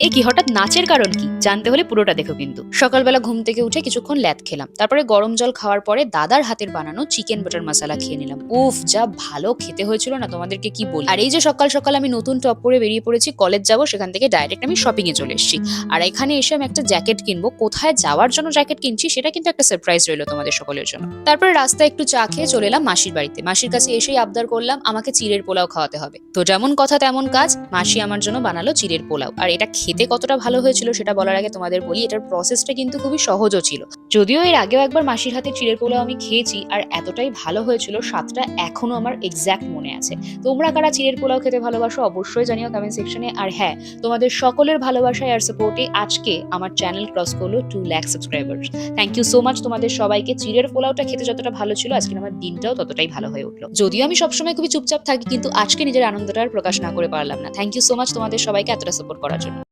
এ কি হঠাৎ নাচের কারণ কি জানতে হলে পুরোটা দেখো কিন্তু। সকালবেলা ঘুম থেকে উঠে কিছুক্ষণ ল্যাদ খেলাম, তারপরে গরম জল খাওয়ার পরে দাদার হাতের বানানো চিকেন বাটার মশলা খেয়ে নিলাম। উফ, যা ভালো খেতে হয়েছিল না, তোমাদেরকে কি বলি। আর এই যে সকাল সকাল আমি নতুন টপ পরে বেরিয়ে পড়েছি, কলেজ যাব, সেখান থেকে ডাইরেক্ট আমি শপিং এ চলে এসেছি। আর এখানে এসে আমি একটা জ্যাকেট কিনবো। কোথায় যাওয়ার জন্য জ্যাকেট কিনছি সেটা কিন্তু একটা সারপ্রাইজ রইলো তোমাদের সকলের জন্য। তারপরে রাস্তায় একটু চা খেয়ে চলে এলাম মাসির বাড়িতে। মাসির কাছে এসেই আবদার করলাম আমাকে চিড়ের পোলাও খাওয়াতে হবে। তো যেমন কথা তেমন কাজ, মাসি আমার জন্য বানালো চিড়ের পোলাও। আর এটা খেতে কতটা ভালো হয়েছিল সেটা বলার আগে তোমাদের বলি, এটার প্রসেসটা কিন্তু খুবই সহজও ছিল। যদিও এর আগেও একবার মাসির হাতে চিড়ের পোলাও আমি খেয়েছি, আর এতটাই ভালো হয়েছিল, স্বাদটা এখনো আমার এক্স্যাক্ট মনে আছে। তোমরা কারা চিড়ের পোলাও খেতে ভালোবাসো অবশ্যই জানিও কমেন্ট সেকশনে। আর হ্যাঁ, তোমাদের সকলের ভালোবাসায় আর সাপোর্টে আজকে আমার চ্যানেল ক্রস করলো 2 lakh subscribers. Thank you so much তোমাদের সবাইকে। চিড়ের পোলাওটা খেতে যতটা ভালো ছিল, আজকে আমার দিনটাও ততটাই ভালো হয়ে উঠলো। যদিও আমি সবসময় খুবই চুপচাপ থাকি, কিন্তু আজকে নিজের আনন্দটা আর প্রকাশ না করে পারলাম না। থ্যাংক ইউ সো মাচ তোমাদের সবাইকে এতটা সাপোর্ট করার জন্য।